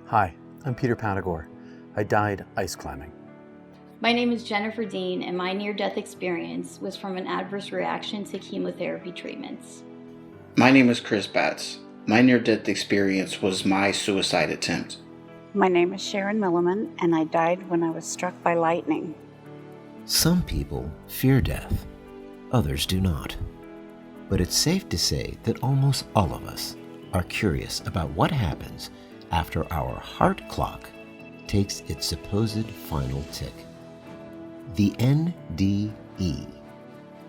Hi, I'm Peter Panagore. I died ice climbing. My name is Jennifer Dean, and my near-death experience was from an adverse reaction to chemotherapy treatments. My name is Chris Batts. My near-death experience was my suicide attempt. My name is Sharon Milliman, and I died when I was struck by lightning. Some people fear death, others do not. But it's safe to say that almost all of us are curious about what happens after our heart clock takes its supposed final tick. The NDE,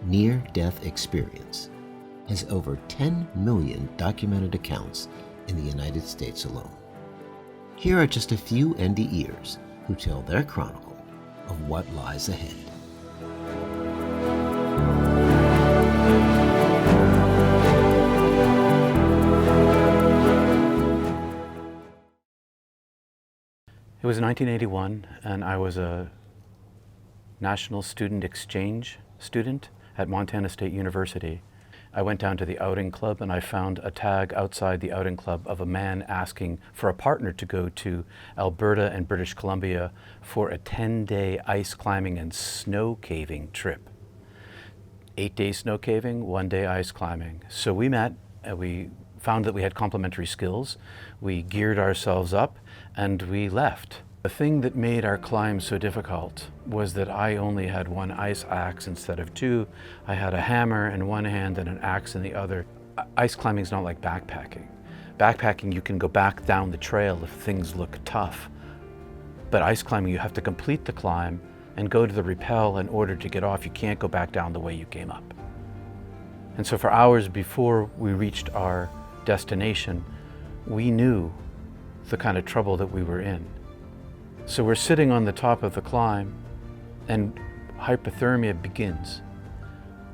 near-death experience, has over 10 million documented accounts in the United States alone. Here are just a few NDErs who tell their chronicle of what lies ahead. It was 1981, and I was a National Student Exchange student at Montana State University. I went down to the outing club and I found a tag outside the outing club of a man asking for a partner to go to Alberta and British Columbia for a 10-day ice climbing and snow caving trip. 8 days snow caving, 1 day ice climbing. So we met, we found that we had complementary skills, we geared ourselves up, and we left. The thing that made our climb so difficult was that I only had one ice axe instead of two. I had a hammer in one hand and an axe in the other. Ice climbing is not like backpacking. Backpacking, you can go back down the trail if things look tough. But ice climbing, you have to complete the climb and go to the rappel in order to get off. You can't go back down the way you came up. And so for hours before we reached our destination, we knew the kind of trouble that we were in. So we're sitting on the top of the climb and hypothermia begins.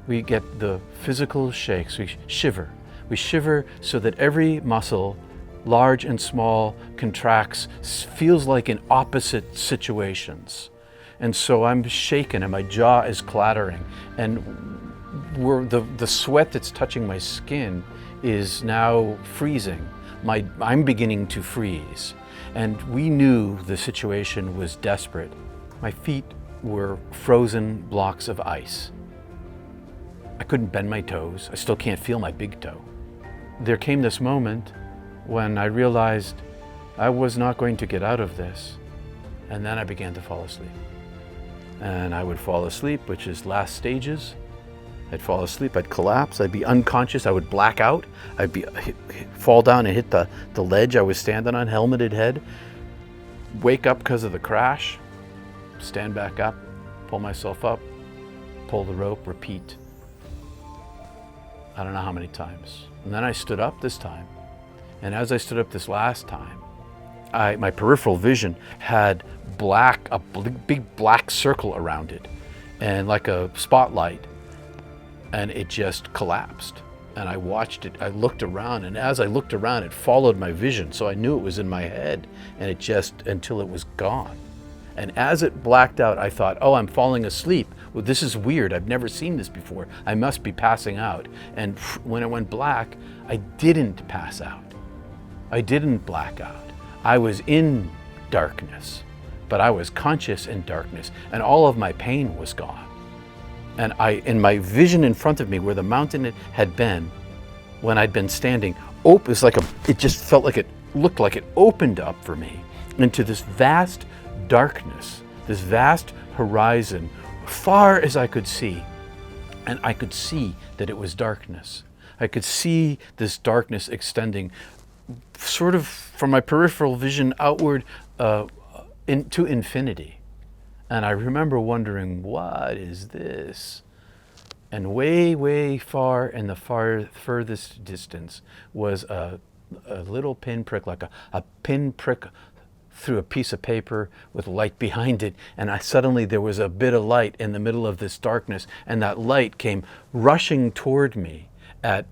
We get the physical shakes, we shiver. We shiver so that every muscle, large and small, contracts, feels like in opposite situations. And so I'm shaken and my jaw is clattering, and the sweat that's touching my skin is now freezing. I'm beginning to freeze. And we knew the situation was desperate. My feet were frozen blocks of ice. I couldn't bend my toes. I still can't feel my big toe. There came this moment when I realized I was not going to get out of this. And then I began to fall asleep. And I would fall asleep, which is last stages. I'd fall asleep, I'd collapse, I'd be unconscious, I would black out, I'd fall down and hit the ledge I was standing on, helmeted head, wake up because of the crash, stand back up, pull myself up, pull the rope, repeat. I don't know how many times. And then I stood up this time. And as I stood up this last time, my peripheral vision had a big black circle around it, and like a spotlight. And it just collapsed. And I watched it, I looked around, and as I looked around, it followed my vision. So I knew it was in my head, and it just, until it was gone. And as it blacked out, I thought, oh, I'm falling asleep. Well, this is weird, I've never seen this before. I must be passing out. And when it went black, I didn't pass out. I didn't black out. I was in darkness, but I was conscious in darkness, and all of my pain was gone. And in my vision in front of me, where the mountain had been, when I'd been standing, it just felt like it looked like it opened up for me into this vast darkness, this vast horizon, far as I could see. And I could see that it was darkness. I could see this darkness extending sort of from my peripheral vision outward into infinity. And I remember wondering, what is this? And way, way far in the furthest distance was a little pinprick, like a pinprick through a piece of paper with light behind it. And suddenly there was a bit of light in the middle of this darkness, and that light came rushing toward me at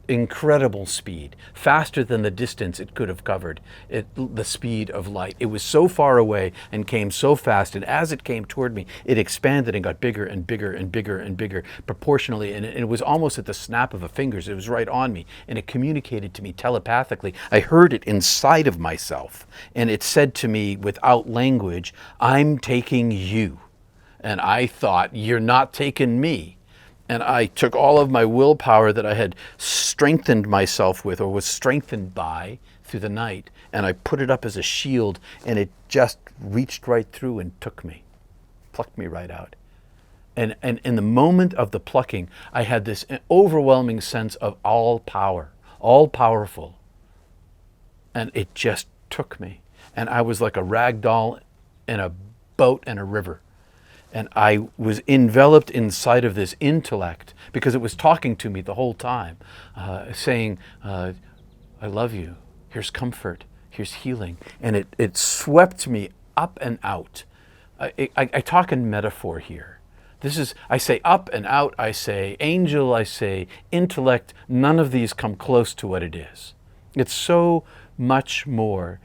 incredible speed, faster than the distance it could have covered, the speed of light. It was so far away and came so fast, and as it came toward me, it expanded and got bigger and bigger and bigger and bigger proportionally, and it was almost at the snap of a fingers. It was right on me, and it communicated to me telepathically. I heard it inside of myself, and it said to me without language, "I'm taking you." And I thought, "You're not taking me." And I took all of my willpower that I had strengthened myself with, or was strengthened by through the night, and I put it up as a shield, and it just reached right through and took me, plucked me right out. And in the moment of the plucking, I had this overwhelming sense of all power, all powerful. And it just took me. And I was like a rag doll in a boat in a river. And I was enveloped inside of this intellect because it was talking to me the whole time, saying, "I love you. Here's comfort. Here's healing." And it swept me up and out. I talk in metaphor here. I say up and out, I say angel, I say intellect. None of these come close to what it is. It's so much more.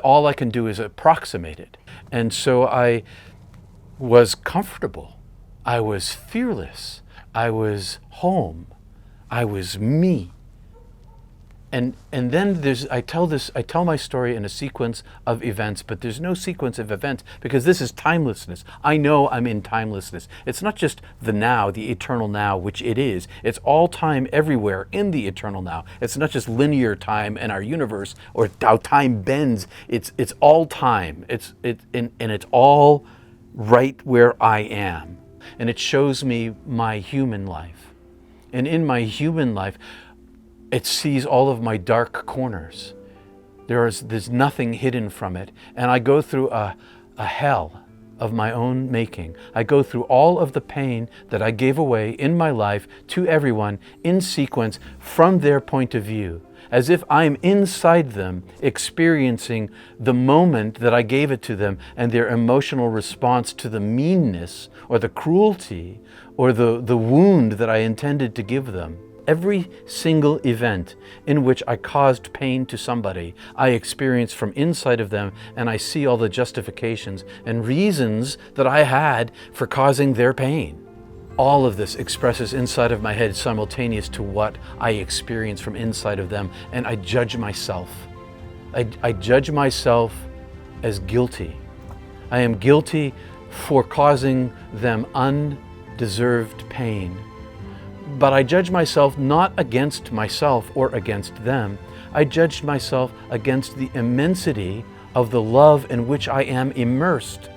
All I can do is approximate it. And so I was comfortable. I was fearless. I was home. I was me. And then I tell my story in a sequence of events, but there's no sequence of events because this is timelessness. I know I'm in timelessness. It's not just the now, the eternal now, which it is. It's all time everywhere in the eternal now. It's not just linear time in our universe or how time bends. It's all time. And it's all right where I am. And it shows me my human life. And in my human life, it sees all of my dark corners. There's nothing hidden from it. And I go through a hell of my own making. I go through all of the pain that I gave away in my life to everyone in sequence from their point of view, as if I'm inside them experiencing the moment that I gave it to them and their emotional response to the meanness or the cruelty or the wound that I intended to give them. Every single event in which I caused pain to somebody, I experience from inside of them, and I see all the justifications and reasons that I had for causing their pain. All of this expresses inside of my head simultaneous to what I experience from inside of them, and I judge myself. I judge myself as guilty. I am guilty for causing them undeserved pain. But I judge myself not against myself or against them. I judged myself against the immensity of the love in which I am immersed.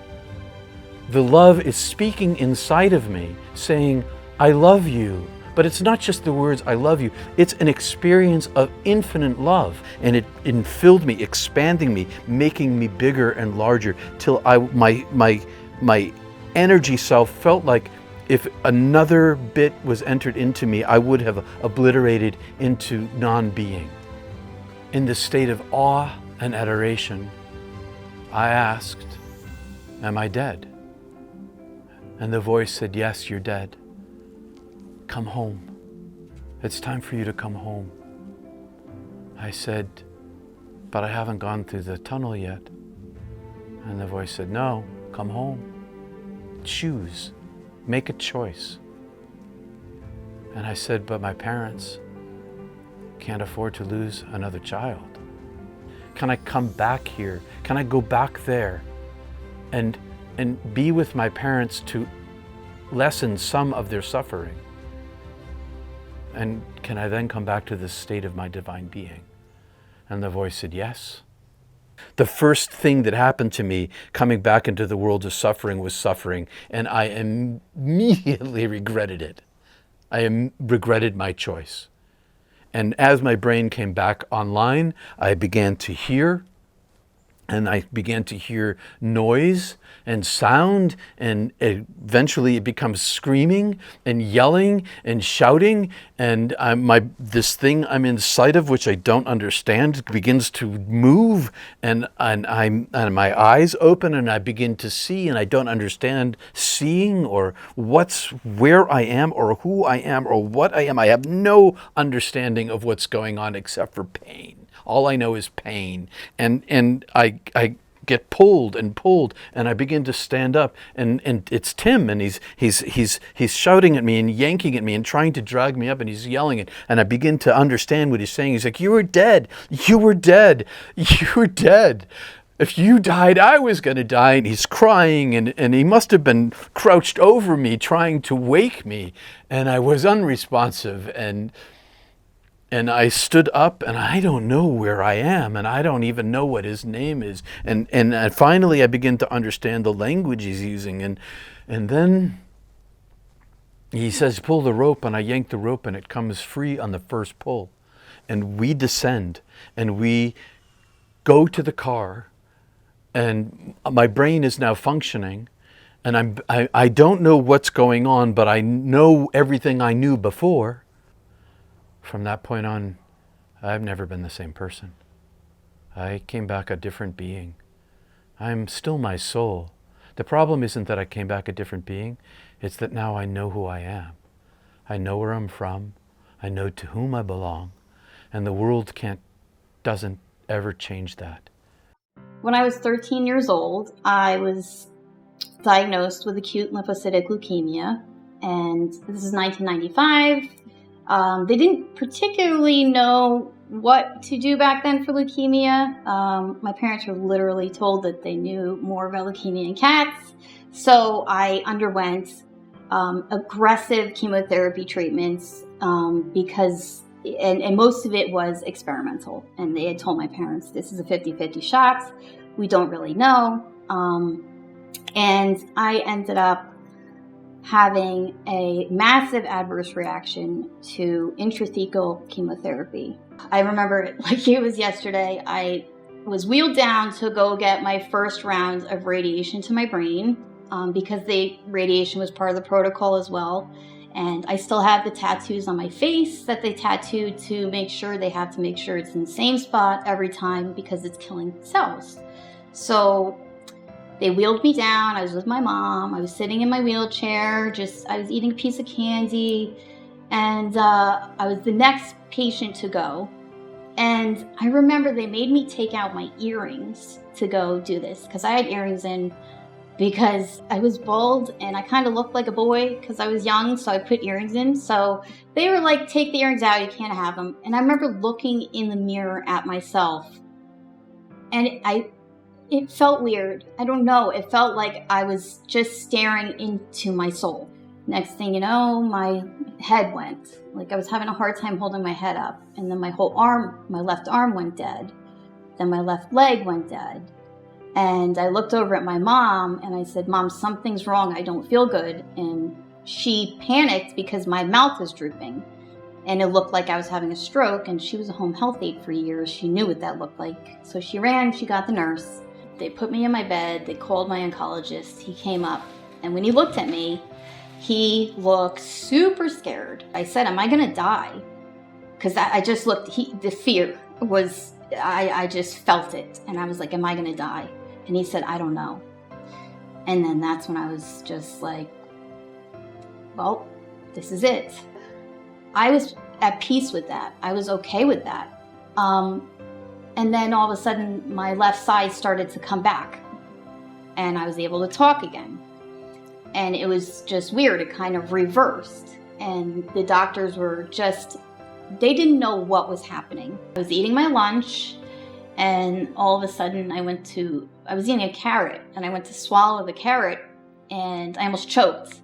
The love is speaking inside of me, saying, "I love you." But it's not just the words, "I love you." It's an experience of infinite love. And it filled me, expanding me, making me bigger and larger, till my energy self felt like if another bit was entered into me, I would have obliterated into non-being. In the state of awe and adoration, I asked, "Am I dead?" And the voice said, "Yes, you're dead. Come home. It's time for you to come home." I said, "But I haven't gone through the tunnel yet." And the voice said, "No, come home. Choose. Make a choice." And I said, "But my parents can't afford to lose another child. Can I come back here? Can I go back there and be with my parents to lessen some of their suffering? And can I then come back to the state of my divine being?" And the voice said, "Yes." The first thing that happened to me coming back into the world of suffering was suffering, and I immediately regretted it. I regretted my choice. And as my brain came back online, I began to hear and I began to hear noise and sound, and eventually it becomes screaming and yelling and shouting, and this thing I'm inside of, which I don't understand, begins to move, and my eyes open, and I begin to see, and I don't understand seeing or where I am or who I am or what I am. I have no understanding of what's going on except for pain. All I know is pain, and I get pulled, and I begin to stand up, and it's Tim, and he's shouting at me and yanking at me and trying to drag me up, and he's yelling, and I begin to understand what he's saying. He's like, "You were dead, you were dead, you were dead. If you died, I was going to die." And he's crying, and he must have been crouched over me trying to wake me, and I was unresponsive, and I stood up, and I don't know where I am, and I don't even know what his name is. And finally I begin to understand the language he's using. And then he says, "Pull the rope," and I yank the rope, and it comes free on the first pull. And we descend, and we go to the car, and my brain is now functioning. And I don't know what's going on, but I know everything I knew before. From that point on, I've never been the same person. I came back a different being. I'm still my soul. The problem isn't that I came back a different being. It's that now I know who I am. I know where I'm from. I know to whom I belong. And the world doesn't ever change that. When I was 13 years old, I was diagnosed with acute lymphocytic leukemia, and this is 1995. They didn't particularly know what to do back then for leukemia. My parents were literally told that they knew more about leukemia in cats. So I underwent aggressive chemotherapy treatments because most of it was experimental. And they had told my parents, this is a 50-50 shot. We don't really know. And I ended up having a massive adverse reaction to intrathecal chemotherapy. I remember it like it was yesterday. I was wheeled down to go get my first round of radiation to my brain because the radiation was part of the protocol as well. And I still have the tattoos on my face that they tattooed to make sure they have to make sure it's in the same spot every time because it's killing cells. So they wheeled me down. I was with my mom. I was sitting in my wheelchair. I was eating a piece of candy. And I was the next patient to go. And I remember they made me take out my earrings to go do this because I had earrings in because I was bald and I kind of looked like a boy because I was young. So I put earrings in. So they were like, take the earrings out. You can't have them. And I remember looking in the mirror at myself. And it felt weird. I don't know. It felt like I was just staring into my soul. Next thing you know, my head went. Like I was having a hard time holding my head up. And then my left arm went dead. Then my left leg went dead. And I looked over at my mom and I said, "Mom, something's wrong. I don't feel good." And she panicked because my mouth was drooping. And it looked like I was having a stroke. And she was a home health aide for years. She knew what that looked like. So she ran, she got the nurse. They put me in my bed, they called my oncologist, he came up, and when he looked at me, he looked super scared. I said, "Am I gonna die?" Because I just looked, the fear was, I just felt it, and I was like, "Am I gonna die?" And he said, "I don't know." And then that's when I was just like, well, this is it. I was at peace with that. I was okay with that. And then all of a sudden, my left side started to come back. And I was able to talk again. And it was just weird. It kind of reversed. And the doctors were they didn't know what was happening. I was eating my lunch. And all of a sudden, I was eating a carrot. And I went to swallow the carrot. And I almost choked.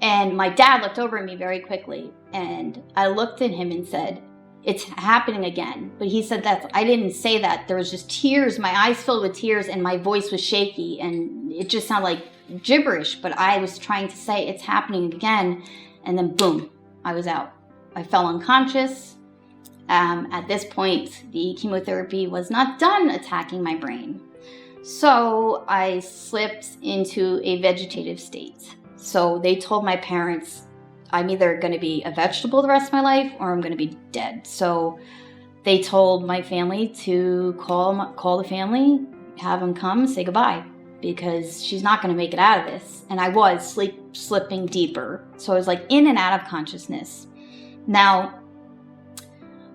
And my dad looked over at me very quickly. And I looked at him and said, "It's happening again." But he said I didn't say that. There was just tears, my eyes filled with tears, and my voice was shaky, and it just sounded like gibberish. But I was trying to say, "It's happening again." And then boom, I was out. I fell unconscious. At this point, the chemotherapy was not done attacking my brain. So I slipped into a vegetative state. So they told my parents, I'm either going to be a vegetable the rest of my life or I'm going to be dead. So they told my family to call the family, have them come, say goodbye, because she's not going to make it out of this. And I was slipping deeper. So I was like in and out of consciousness. Now,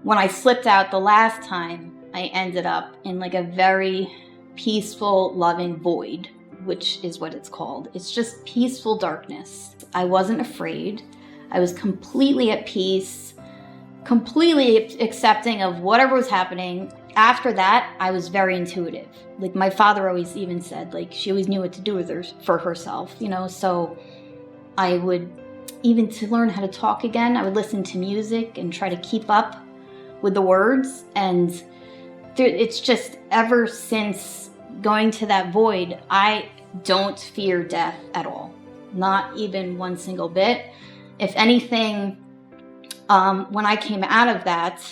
when I slipped out the last time, I ended up in like a very peaceful, loving void, which is what it's called. It's just peaceful darkness. I wasn't afraid. I was completely at peace, completely accepting of whatever was happening. After that, I was very intuitive. Like my father always even said, like she always knew what to do for herself, you know? So I would, even to learn how to talk again, I would listen to music and try to keep up with the words. And it's just ever since going to that void, I don't fear death at all. Not even one single bit. If anything, when I came out of that,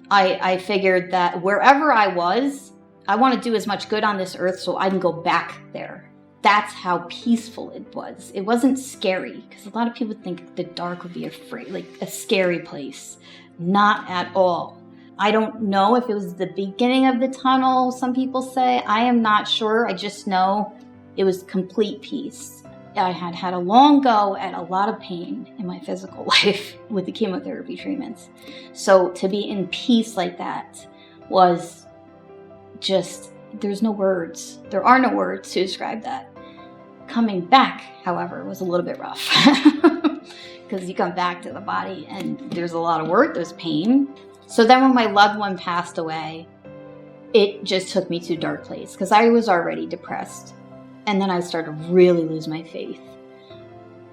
I figured that wherever I was, I want to do as much good on this earth so I can go back there. That's how peaceful it was. It wasn't scary, because a lot of people think the dark would be like a scary place. Not at all. I don't know if it was the beginning of the tunnel, some people say. I am not sure. I just know it was complete peace. I had had a long go at a lot of pain in my physical life with the chemotherapy treatments. So to be in peace like that was just, there's no words. There are no words to describe that. Coming back, however, was a little bit rough. Because you come back to the body and there's a lot of work, there's pain. So then when my loved one passed away, it just took me to a dark place because I was already depressed. And then I started to really lose my faith.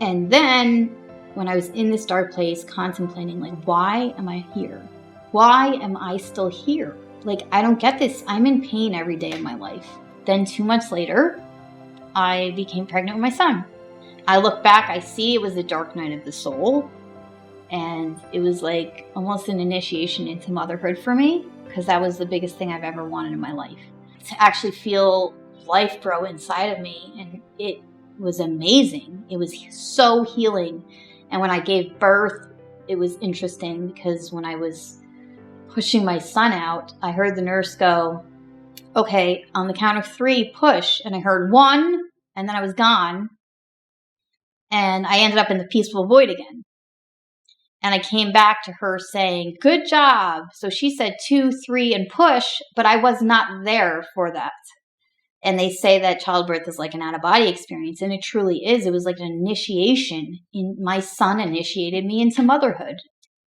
And then when I was in this dark place contemplating, like, why am I here? Why am I still here? Like, I don't get this. I'm in pain every day of my life. Then 2 months later, I became pregnant with my son. I look back, I see it was the dark night of the soul. And it was like almost an initiation into motherhood for me, because that was the biggest thing I've ever wanted in my life. To actually feel life grow inside of me, and it was amazing. It was so healing. And when I gave birth, it was interesting because when I was pushing my son out, I heard the nurse go, okay, on the count of 3, push. And I heard 1, and then I was gone. And I ended up in the peaceful void again. And I came back to her saying, good job. So she said 2, 3, and push, but I was not there for that. And they say that childbirth is like an out-of-body experience, and it truly is. It was like an initiation. My son initiated me into motherhood.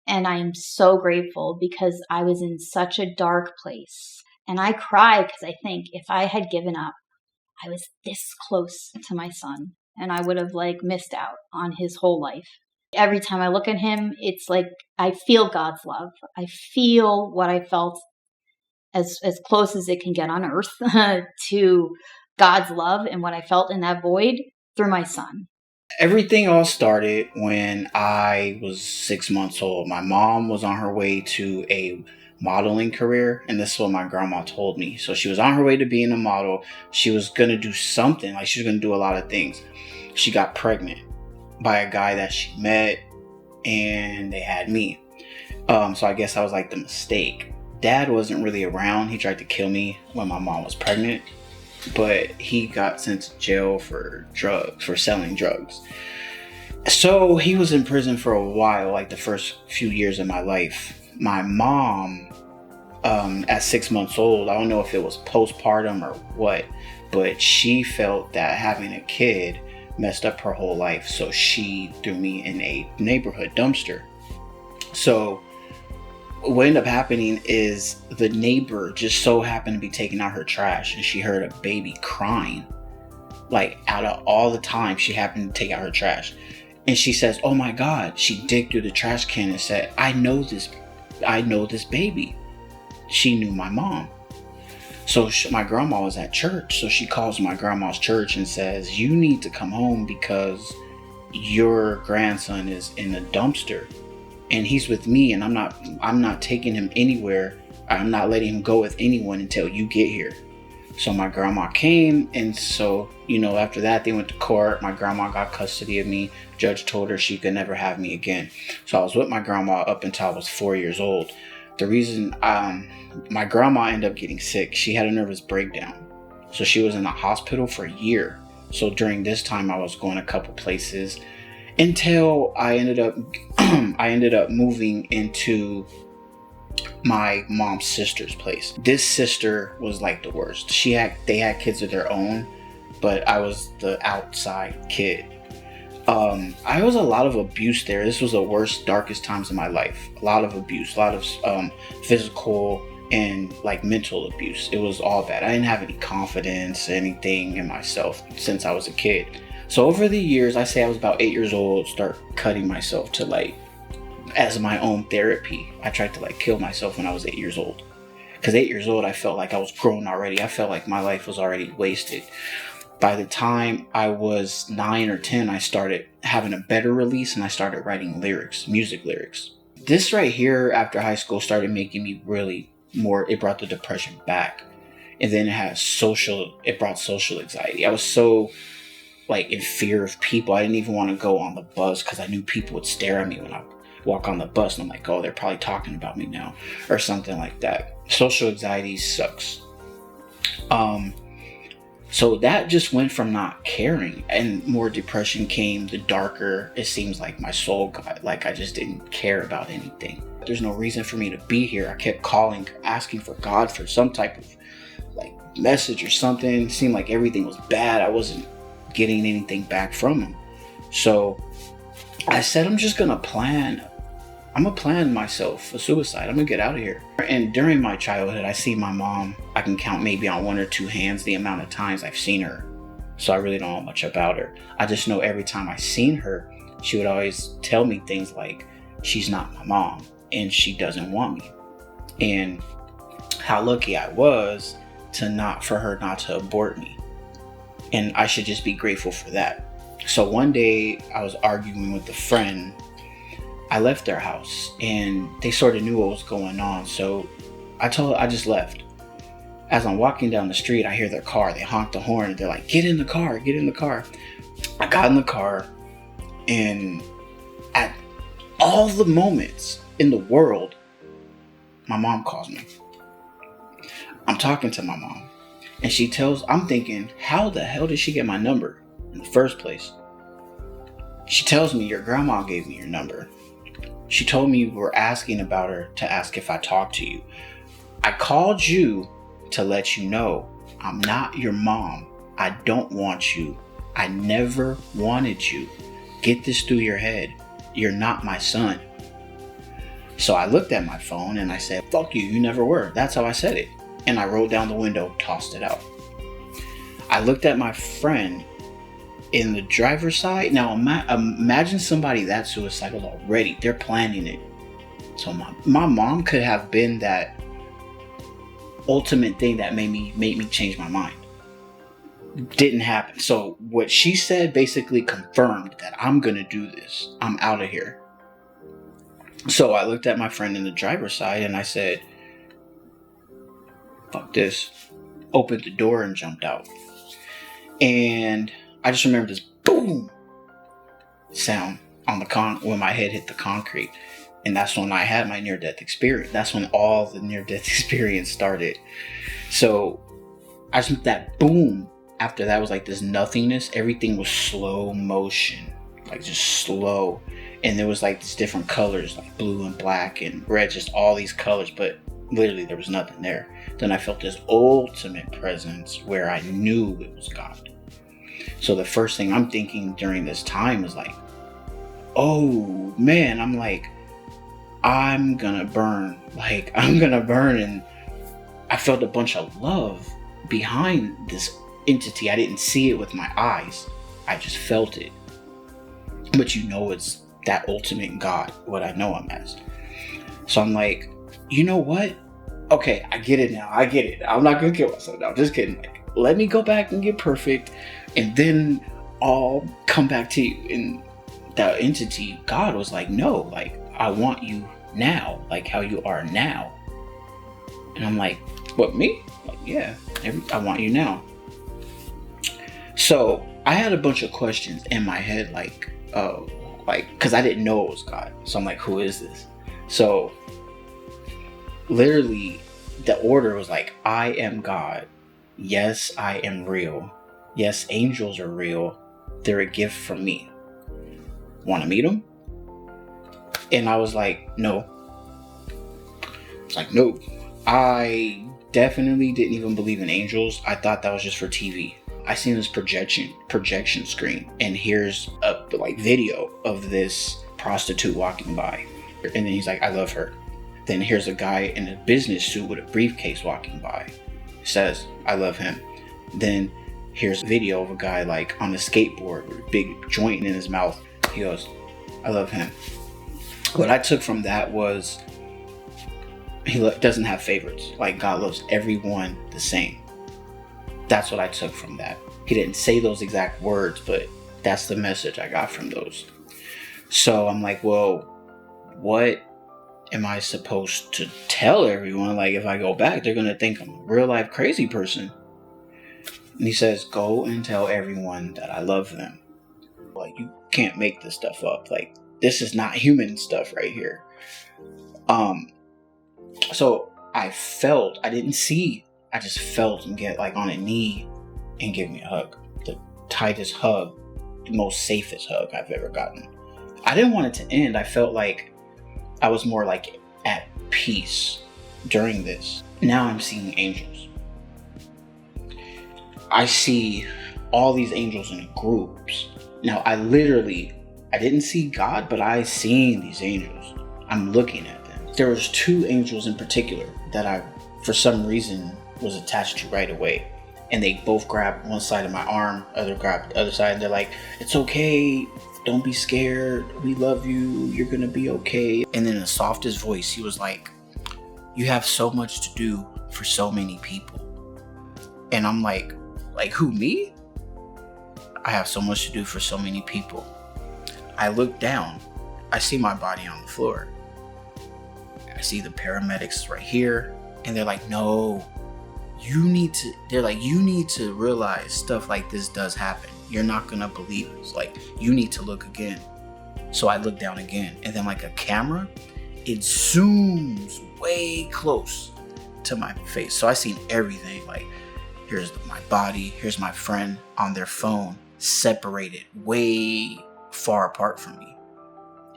And I am so grateful because I was in such a dark place. And I cry because I think if I had given up, I was this close to my son, and I would have like missed out on his whole life. Every time I look at him, it's like I feel God's love. I feel what I felt as close as it can get on earth to God's love and what I felt in that void through my son. Everything all started when I was 6 months old. My mom was on her way to a modeling career, and this is what my grandma told me. So she was on her way to being a model. She was going to do something, like she was going to do a lot of things. She got pregnant by a guy that she met, and they had me. So I guess I was like the mistake. Dad wasn't really around. He tried to kill me when my mom was pregnant, but he got sent to jail for selling drugs. So he was in prison for a while, like the first few years of my life. My mom, at 6 months old, I don't know if it was postpartum or what, but she felt that having a kid messed up her whole life. So she threw me in a neighborhood dumpster. So what ended up happening is the neighbor just so happened to be taking out her trash, and she heard a baby crying. Like, out of all the time she happened to take out her trash, and she says, oh my God. She digged through the trash can and said, I know this baby. She knew my mom. So my grandma was at church, so she calls my grandma's church and says, you need to come home because your grandson is in a dumpster. and he's with me, and I'm not taking him anywhere. I'm not letting him go with anyone until you get here. So my grandma came, and so, after that, they went to court. My grandma got custody of me. Judge told her she could never have me again. So I was with my grandma up until I was 4 years old. The reason my grandma ended up getting sick, she had a nervous breakdown. So she was in the hospital for a year. So during this time, I was going a couple places until I ended up moving into my mom's sister's place. This sister was like the worst. They had kids of their own, but I was the outside kid. I was a lot of abuse there. This was the worst, darkest times of my life. A lot of abuse, a lot of physical and like mental abuse. It was all bad. I didn't have any confidence, anything in myself since I was a kid. So over the years, I say I was about 8 years old, start cutting myself to as my own therapy. I tried to kill myself when I was 8 years old. Because 8 years old, I felt like I was grown already. I felt like my life was already wasted. By the time I was 9 or 10, I started having a better release, and I started writing lyrics, music lyrics. This right here, after high school, started making me really more, it brought the depression back. And then it brought social anxiety. I was so in fear of people. I didn't even want to go on the bus because I knew people would stare at me when I walk on the bus, and I'm like, oh, they're probably talking about me now, or something like that. Social anxiety sucks. So that just went from not caring, and more depression came. The darker it seems like my soul got, I just didn't care about anything. There's no reason for me to be here. I kept calling, asking for God for some type of message or something. It seemed like everything was bad. I wasn't getting anything back from him. So I said, I'm gonna plan myself a suicide. I'm gonna get out of here. And during my childhood, I see my mom, I can count maybe on 1 or 2 hands the amount of times I've seen her. So I really don't know much about her. I just know every time I seen her, she would always tell me things like, she's not my mom and she doesn't want me. And how lucky I was for her not to abort me. And I should just be grateful for that. So one day I was arguing with a friend. I left their house and they sort of knew what was going on. So I just left. As I'm walking down the street, I hear their car. They honk the horn. They're like, get in the car, get in the car. I got in the car, and at all the moments in the world, my mom calls me. I'm talking to my mom, and I'm thinking, how the hell did she get my number in the first place? She tells me, your grandma gave me your number. She told me you were asking about her to ask if I talked to you. I called you to let you know I'm not your mom. I don't want you. I never wanted you. Get this through your head. You're not my son. So I looked at my phone and I said, fuck you, you never were. That's how I said it. And I rolled down the window, tossed it out. I looked at my friend in the driver's side. Now imagine somebody that's suicidal already. They're planning it. So my mom could have been that ultimate thing that made me change my mind. Didn't happen. So what she said basically confirmed that I'm gonna do this. I'm out of here. So I looked at my friend in the driver's side and I said, fuck this. Opened the door and jumped out. And I just remember this boom sound on when my head hit the concrete. And that's when I had my near-death experience. That's when all the near-death experience started. So I just, that boom, after that was like this nothingness. Everything was slow motion, like just slow. And there was like these different colors, like blue and black and red, just all these colors. But literally there was nothing there. Then I felt this ultimate presence where I knew it was God. So the first thing I'm thinking during this time is like, oh man, I'm like, I'm gonna burn. And I felt a bunch of love behind this entity. I didn't see it with my eyes. I just felt it. But it's that ultimate God, what I know him as. So I'm like, you know what? Okay, I get it now. I get it. I'm not gonna kill myself now. Just kidding. Like, let me go back and get perfect, and then I'll come back to you. And that entity, God, was like, no, like, I want you now, like how you are now. And I'm like, what, me? Like, yeah, I want you now. So I had a bunch of questions in my head, like, because I didn't know it was God. So I'm like, who is this? So literally the order was like, I am God. Yes, I am real. Yes, angels are real. They're a gift from me. Want to meet them? And I was like, no. It's like, no. I definitely didn't even believe in angels. I thought that was just for TV. I seen this projection screen, and here's a video of this prostitute walking by, and then he's like, I love her. Then here's a guy in a business suit with a briefcase walking by, says, I love him. Then here's a video of a guy like on a skateboard with a big joint in his mouth. He goes, I love him. What I took from that was he doesn't have favorites. Like, God loves everyone the same. That's what I took from that. He didn't say those exact words, but that's the message I got from those. So I'm like, well, what am I supposed to tell everyone? Like, if I go back, they're going to think I'm a real life crazy person. And he says, go and tell everyone that I love them. Like, you can't make this stuff up. Like, this is not human stuff right here. So I didn't see, I just felt him get like on a knee and give me a hug. The tightest hug, the most safest hug I've ever gotten. I didn't want it to end. I felt like I was more like at peace during this. Now I'm seeing angels. I see all these angels in groups. Now I didn't see God, but I seen these angels. I'm looking at them. There was 2 angels in particular that I, for some reason, was attached to right away. And they both grabbed one side of my arm, other grabbed the other side, and they're like, it's okay, don't be scared, we love you, you're gonna be okay. And then in the softest voice, he was like, you have so much to do for so many people. And I'm like who, me? I have so much to do for so many people. I look down, I see my body on the floor. I see the paramedics right here, and they're like, no, you need to realize stuff like this does happen. You're not gonna believe it. Like, you need to look again. So I look down again, and then like a camera, it zooms way close to my face. So I seen everything. Like, here's my body, here's my friend on their phone, separated way far apart from me.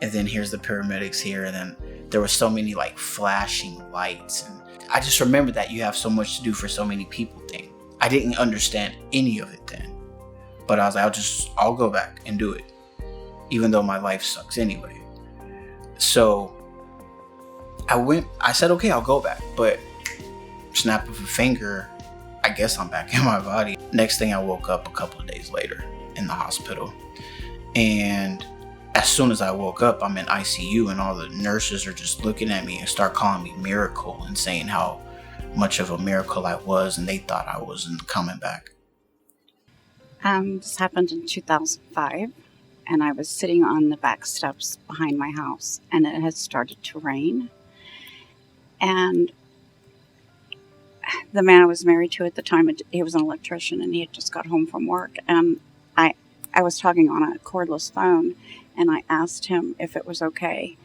And then here's the paramedics here, and then there were so many like flashing lights, and I just remember that you have so much to do for so many people thing. I didn't understand any of it then, but I was like, I'll go back and do it, even though my life sucks anyway. So I said, okay, I'll go back, but snap of a finger, I guess I'm back in my body. Next thing, I woke up a couple of days later in the hospital, and as soon as I woke up, I'm in ICU, and all the nurses are just looking at me and start calling me miracle and saying how much of a miracle I was, and they thought I wasn't coming back. This happened in 2005, and I was sitting on the back steps behind my house, and it had started to rain. And the man I was married to at the time, he was an electrician, and he had just got home from work. And I was talking on a cordless phone, and I asked him if it was okay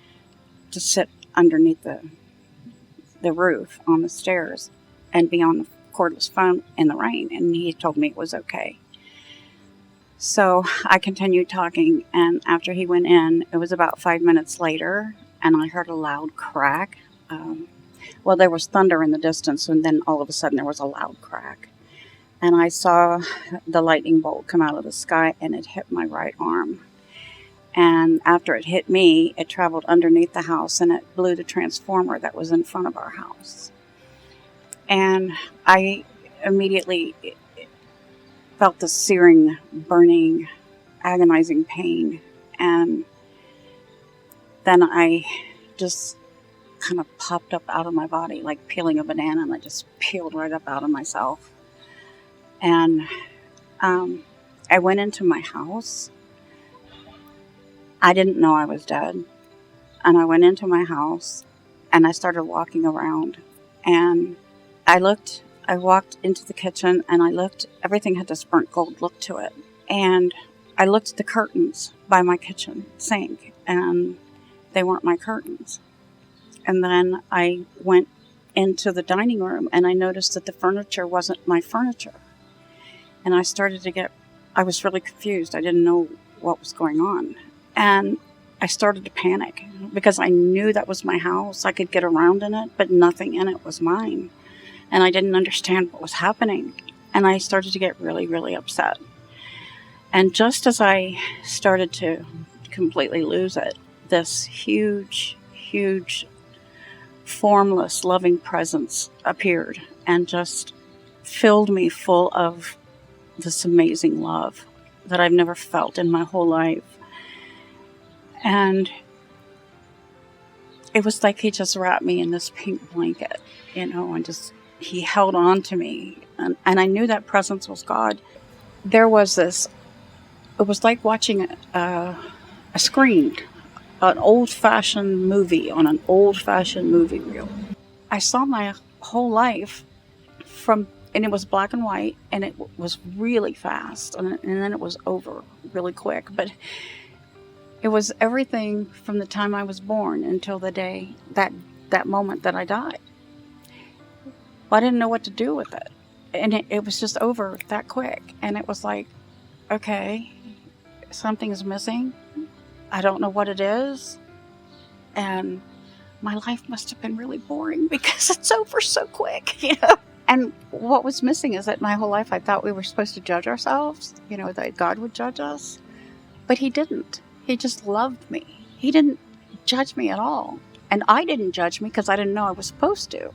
to sit underneath the roof on the stairs and be on the cordless phone in the rain, and he told me it was okay. So I continued talking, and after he went in, it was about 5 minutes later, and I heard a loud crack. Well, there was thunder in the distance, and then all of a sudden there was a loud crack. And I saw the lightning bolt come out of the sky, and it hit my right arm. And after it hit me, it traveled underneath the house, and it blew the transformer that was in front of our house. And I immediately felt the searing, burning, agonizing pain. And then I just kind of popped up out of my body, like peeling a banana, and I just peeled right up out of myself. And I went into my house. I didn't know I was dead. and I went into my house and I started walking around, and I walked into the kitchen and I looked, everything had this burnt gold look to it. And I looked at the curtains by my kitchen sink and they weren't my curtains. And then I went into the dining room and I noticed that the furniture wasn't my furniture. And I was really confused. I didn't know what was going on. And I started to panic because I knew that was my house. I could get around in it, but nothing in it was mine. And I didn't understand what was happening. And I started to get really, really upset. And just as I started to completely lose it, this huge, huge, formless, loving presence appeared and just filled me full of this amazing love that I've never felt in my whole life. And it was like he just wrapped me in this pink blanket, and just, he held on to me. And I knew that presence was God. There was this, it was like watching a screen, an old-fashioned movie on an old-fashioned movie reel. I saw my whole life and it was black and white, and it was really fast, and then it was over really quick. But it was everything from the time I was born until the day, that moment that I died. Well, I didn't know what to do with it. And it was just over that quick. And it was like, okay, something is missing. I don't know what it is. And my life must have been really boring because it's over so quick, And what was missing is that my whole life I thought we were supposed to judge ourselves, that God would judge us. But he didn't. He just loved me. He didn't judge me at all. And I didn't judge me because I didn't know I was supposed to.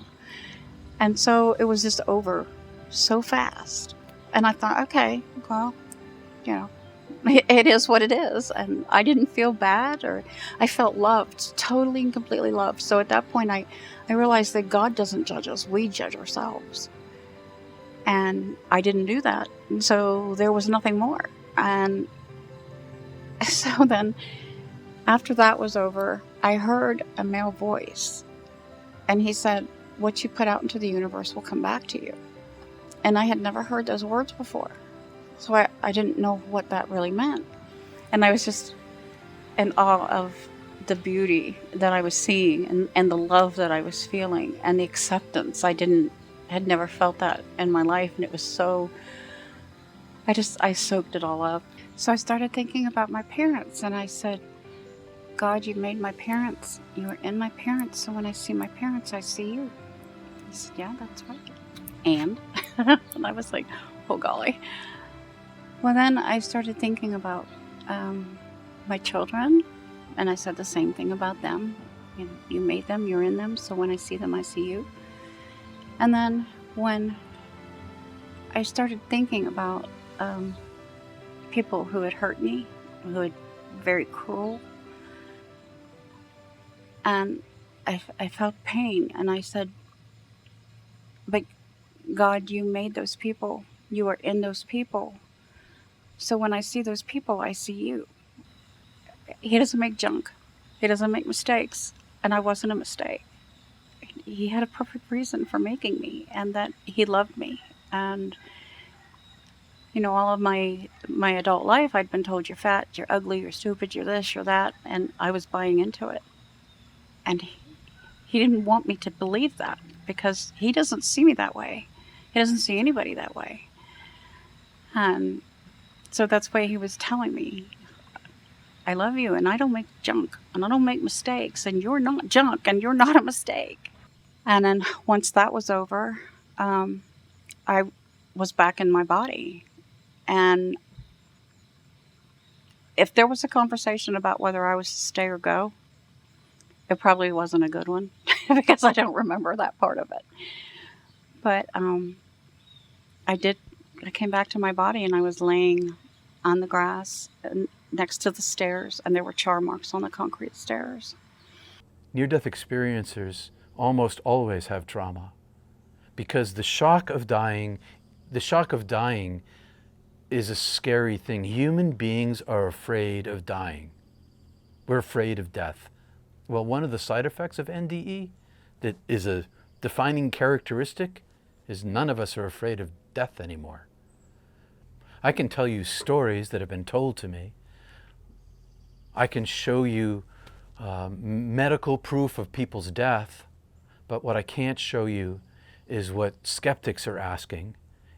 And so it was just over so fast. And I thought, okay, well, it is what it is. And I didn't feel bad, or I felt loved, totally and completely loved. So at that point, I realized that God doesn't judge us. We judge ourselves. And I didn't do that. And so there was nothing more. And so then after that was over, I heard a male voice. And he said, what you put out into the universe will come back to you. And I had never heard those words before. So I didn't know what that really meant. And I was just in awe of the beauty that I was seeing and the love that I was feeling and the acceptance. Had never felt that in my life. And it was so, I soaked it all up. So I started thinking about my parents, and I said, God, you made my parents. You are in my parents. So when I see my parents, I see you. He said, yeah, that's right. And I was like, oh golly. Well, then I started thinking about my children, and I said the same thing about them. You made them, you're in them, so when I see them, I see you. And then when I started thinking about people who had hurt me, who had very cruel, and I felt pain, and I said, but God, you made those people. You are in those people. So when I see those people, I see you. He doesn't make junk. He doesn't make mistakes. And I wasn't a mistake. He had a perfect reason for making me, and that he loved me. And, all of my adult life, I'd been told you're fat, you're ugly, you're stupid, you're this, you're that. And I was buying into it. And he didn't want me to believe that, because he doesn't see me that way. He doesn't see anybody that way. And so that's why he was telling me, I love you, and I don't make junk, and I don't make mistakes, and you're not junk, and you're not a mistake. And then once that was over, I was back in my body. And if there was a conversation about whether I was to stay or go, it probably wasn't a good one because I don't remember that part of it. But I came back to my body, and I was laying on the grass next to the stairs, and there were char marks on the concrete stairs. Near-death experiencers almost always have trauma, because the shock of dying is a scary thing. Human beings are afraid of dying. We're afraid of death. Well, one of the side effects of NDE that is a defining characteristic is none of us are afraid of death anymore. I can tell you stories that have been told to me. I can show you medical proof of people's death, but what I can't show you is what skeptics are asking.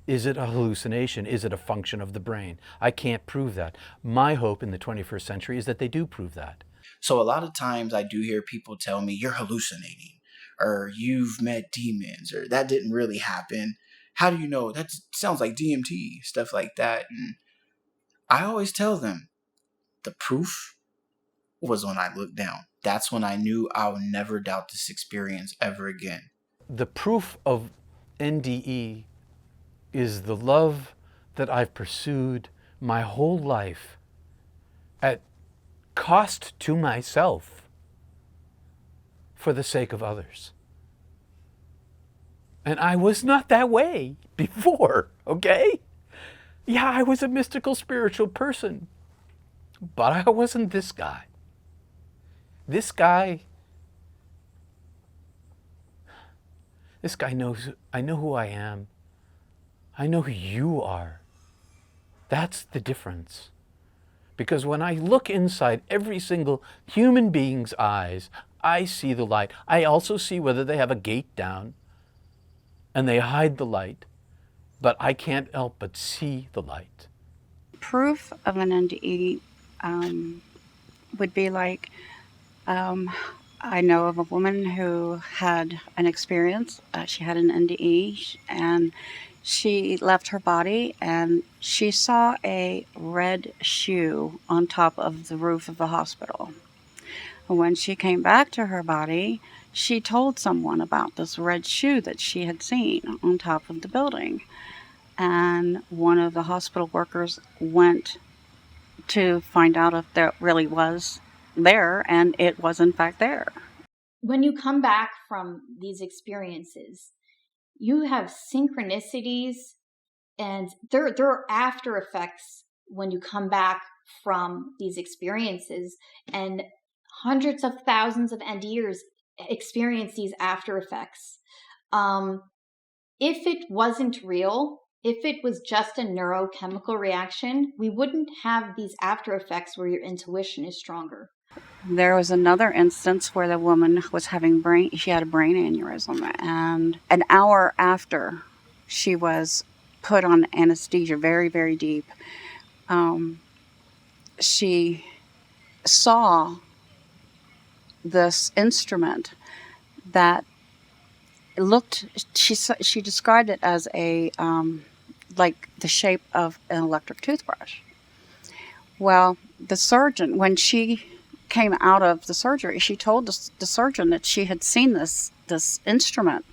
Is it a hallucination? Is it a function of the brain? I can't prove that. My hope in the 21st century is that they do prove that. So a lot of times I do hear people tell me, you're hallucinating, or you've met demons, or that didn't really happen. How do you know? That sounds like DMT, stuff like that. And I always tell them, the proof was when I looked down. That's when I knew I would never doubt this experience ever again. The proof of NDE is the love that I've pursued my whole life at cost to myself for the sake of others. And I was not that way before, okay? Yeah, I was a mystical spiritual person, but I wasn't this guy. This guy knows, I know who I am. I know who you are. That's the difference. Because when I look inside every single human being's eyes, I see the light. I also see whether they have a gate down and they hide the light, but I can't help but see the light. Proof of an NDE would be like, I know of a woman who had an experience. She had an NDE, and she left her body, and she saw a red shoe on top of the roof of the hospital. When she came back to her body, she told someone about this red shoe that she had seen on top of the building. And one of the hospital workers went to find out if there really was there, and it was in fact there. When you come back from these experiences, you have synchronicities, and there are after effects when you come back from these experiences, and hundreds of thousands of NDErs experience these after effects. If it wasn't real, if it was just a neurochemical reaction, we wouldn't have these after effects where your intuition is stronger. There was another instance where the woman was having she had a brain aneurysm, and an hour after she was put on anesthesia, very, very deep, she saw this instrument that looked, she described it as a, like the shape of an electric toothbrush. Well, the surgeon, when she came out of the surgery, she told the surgeon that she had seen this instrument.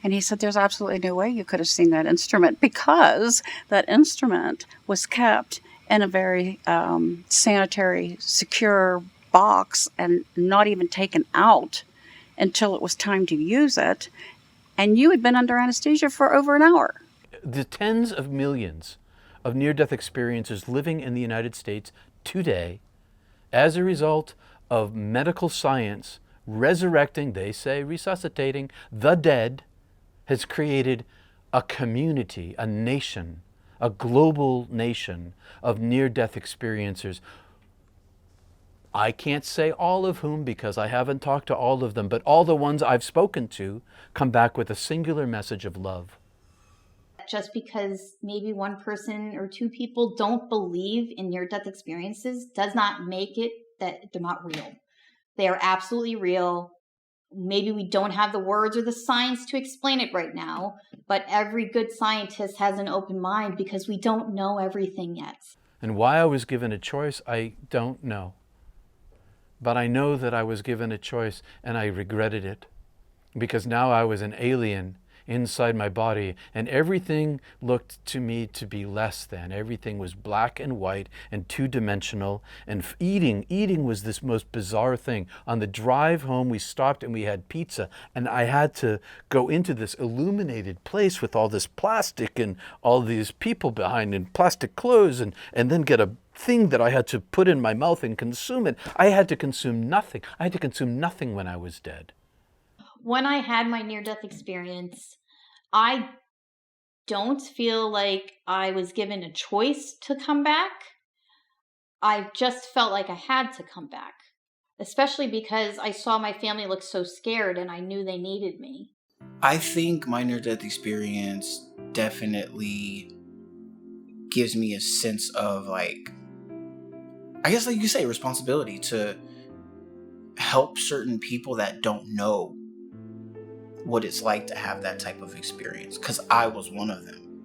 And he said, there's absolutely no way you could have seen that instrument, because that instrument was kept in a very sanitary, secure box and not even taken out until it was time to use it. And you had been under anesthesia for over an hour. The tens of millions of near-death experiences living in the United States today, as a result of medical science resurrecting, they say resuscitating, the dead, has created a community, a nation, a global nation of near-death experiencers. I can't say all of whom because I haven't talked to all of them, but all the ones I've spoken to come back with a singular message of love. Just because maybe one person or two people don't believe in near-death experiences does not make it that they're not real. They are absolutely real. Maybe we don't have the words or the science to explain it right now, but every good scientist has an open mind because we don't know everything yet. And why I was given a choice, I don't know. But I know that I was given a choice and I regretted it, because now I was an alien inside my body, and everything looked to me to be less than. Everything was black and white and two-dimensional, and eating was this most bizarre thing. On the drive home, we stopped and we had pizza, and I had to go into this illuminated place with all this plastic and all these people behind in plastic clothes, and then get a thing that I had to put in my mouth and consume it. I had to consume nothing. I had to consume nothing when I was dead. When I had my near-death experience, I don't feel like I was given a choice to come back. I just felt like I had to come back, especially because I saw my family look so scared and I knew they needed me. I think my near-death experience definitely gives me a sense of, like, I guess, like you say, responsibility to help certain people that don't know what it's like to have that type of experience. Because I was one of them.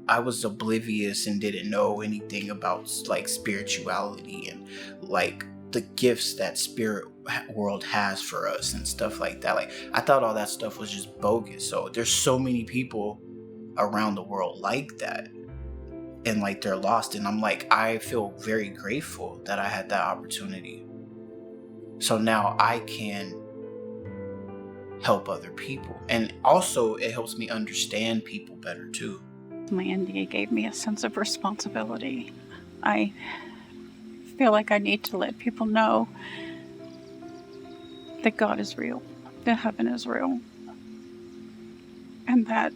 I was oblivious and didn't know anything about, like, spirituality and, like, the gifts that spirit world has for us and stuff like that. Like, I thought all that stuff was just bogus. So there's so many people around the world like that, and like they're lost, and I'm like, I feel very grateful that I had that opportunity. So now I can help other people, and also it helps me understand people better too. My NDE gave me a sense of responsibility. I feel like I need to let people know that God is real, that heaven is real, and that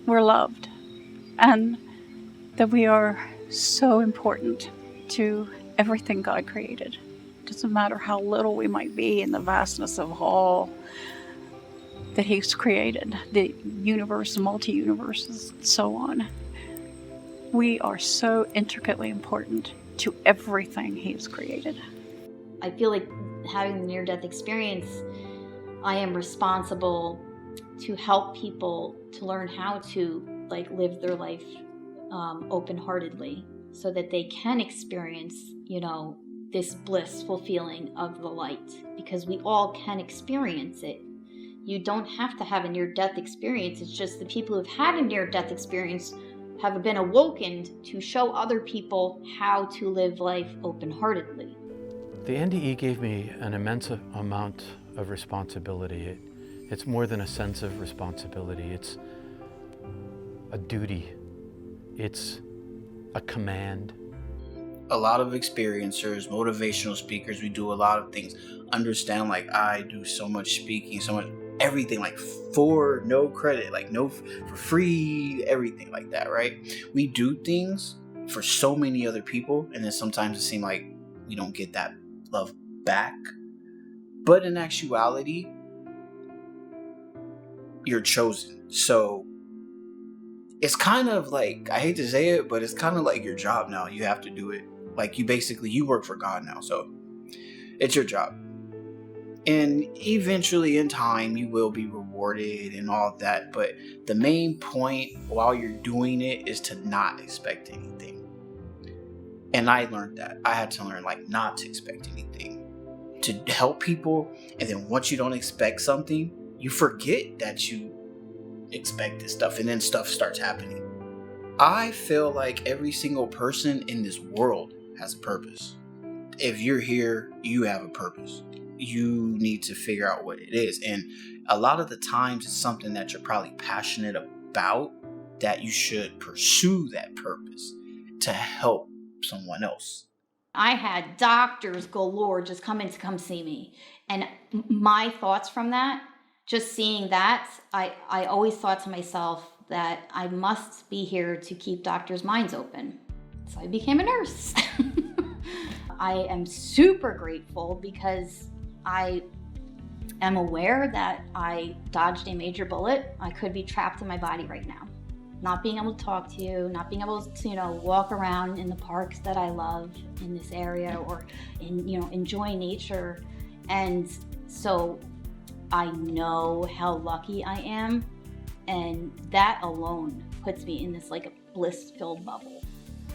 we're loved, and that we are so important to everything God created. Doesn't matter how little we might be in the vastness of all that He's created, the universe, multi-universes, and so on. We are so intricately important to everything He's created. I feel like having the near-death experience, I am responsible to help people to learn how to, like, live their life open-heartedly, so that they can experience, this blissful feeling of the light, because we all can experience it. You don't have to have a near-death experience. It's just the people who've had a near-death experience have been awakened to show other people how to live life open-heartedly. The NDE gave me an immense amount of responsibility. It's more than a sense of responsibility. It's a duty. It's a command. A lot of experiencers, motivational speakers, we do a lot of things. Understand, like, I do so much speaking, so much everything, like, for no credit, like, no, for free, everything like that, right? We do things for so many other people, and then sometimes it seems like we don't get that love back. But in actuality, you're chosen. So it's kind of like, I hate to say it, but it's kind of like your job now. You have to do it. Like, you work for God now, so it's your job. And eventually in time you will be rewarded and all of that, but the main point while you're doing it is to not expect anything. And I learned that. I had to learn, like, not to expect anything, to help people. And then once you don't expect something, you forget that you expect this stuff, and then stuff starts happening. I feel like every single person in this world has a purpose. If you're here, you have a purpose. You need to figure out what it is. And a lot of the times it's something that you're probably passionate about, that you should pursue that purpose to help someone else. I had doctors galore just come in to come see me. And my thoughts from that, just seeing that, I always thought to myself that I must be here to keep doctors' minds open. So I became a nurse. I am super grateful because I am aware that I dodged a major bullet. I could be trapped in my body right now. Not being able to talk to you, not being able to, walk around in the parks that I love in this area, or enjoy nature. And so I know how lucky I am, and that alone puts me in this, like, a bliss-filled bubble.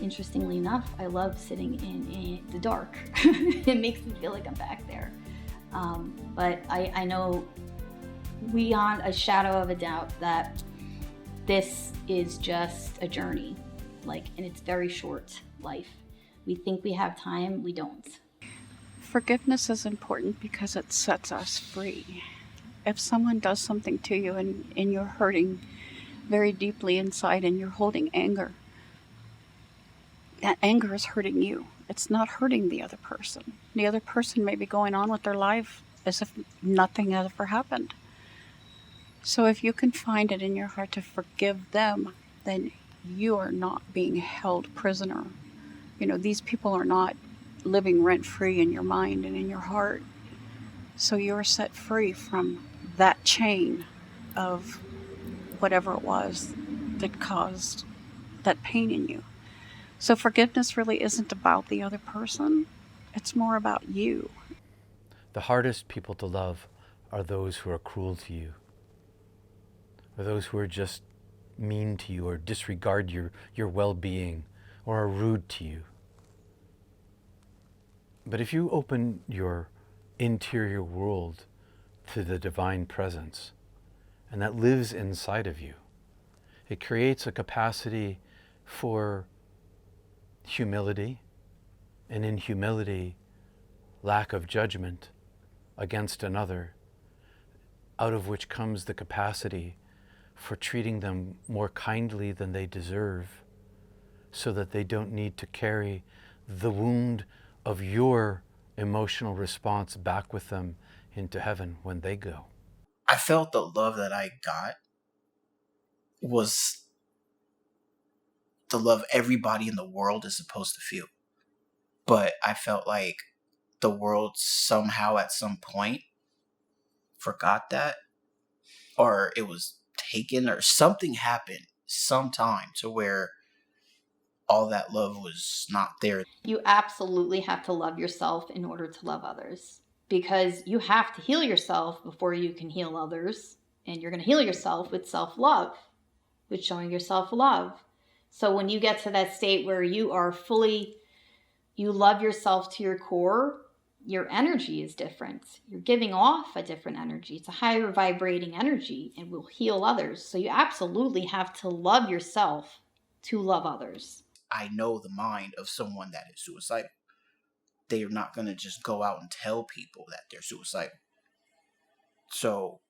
Interestingly enough, I love sitting in the dark. It makes me feel like I'm back there. But I know beyond a shadow of a doubt that this is just a journey, and it's very short life. We think we have time, we don't. Forgiveness is important because it sets us free. If someone does something to you and you're hurting very deeply inside and you're holding anger, that anger is hurting you. It's not hurting the other person. The other person may be going on with their life as if nothing ever happened. So if you can find it in your heart to forgive them, then you are not being held prisoner. These people are not living rent-free in your mind and in your heart. So you're set free from that chain of whatever it was that caused that pain in you. So forgiveness really isn't about the other person. It's more about you. The hardest people to love are those who are cruel to you, or those who are just mean to you, or disregard your well-being, or are rude to you. But if you open your interior world to the divine presence, and that lives inside of you, it creates a capacity for humility, and in humility, lack of judgment against another, out of which comes the capacity for treating them more kindly than they deserve, so that they don't need to carry the wound of your emotional response back with them into heaven when they go. I felt the love that I got was the love everybody in the world is supposed to feel. But I felt like the world somehow at some point forgot that, or it was taken, or something happened sometime to where all that love was not there. You absolutely have to love yourself in order to love others, because you have to heal yourself before you can heal others. And you're going to heal yourself with self-love, with showing yourself love. So when you get to that state where you love yourself to your core, your energy is different. You're giving off a different energy. It's a higher vibrating energy and will heal others. So you absolutely have to love yourself to love others. I know the mind of someone that is suicidal. They are not going to just go out and tell people that they're suicidal. So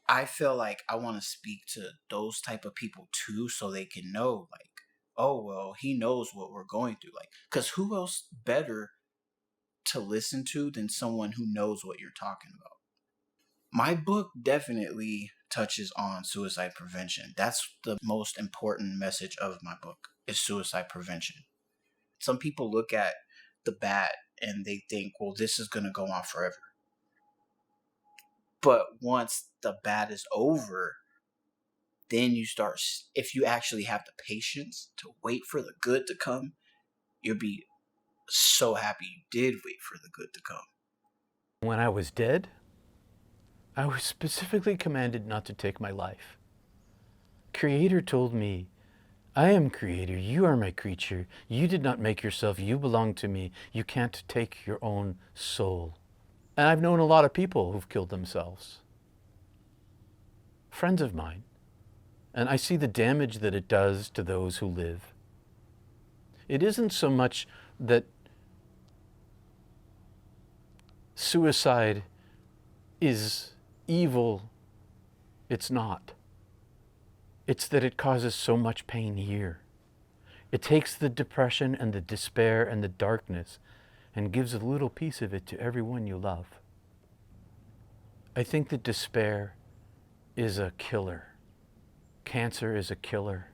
I feel like I want to speak to those type of people too, so they can know, oh, well, he knows what we're going through. Because who else better to listen to than someone who knows what you're talking about? My book definitely touches on suicide prevention. That's the most important message of my book, is suicide prevention. Some people look at the bad and they think, well, this is going to go on forever. But once the bad is over, then you start, if you actually have the patience to wait for the good to come, you'll be so happy you did wait for the good to come. When I was dead, I was specifically commanded not to take my life. Creator told me, I am Creator, you are my creature. You did not make yourself, you belong to me. You can't take your own soul. And I've known a lot of people who've killed themselves. Friends of mine. And I see the damage that it does to those who live. It isn't so much that suicide is evil. It's not. It's that it causes so much pain here. It takes the depression and the despair and the darkness and gives a little piece of it to everyone you love. I think that despair is a killer. Cancer is a killer.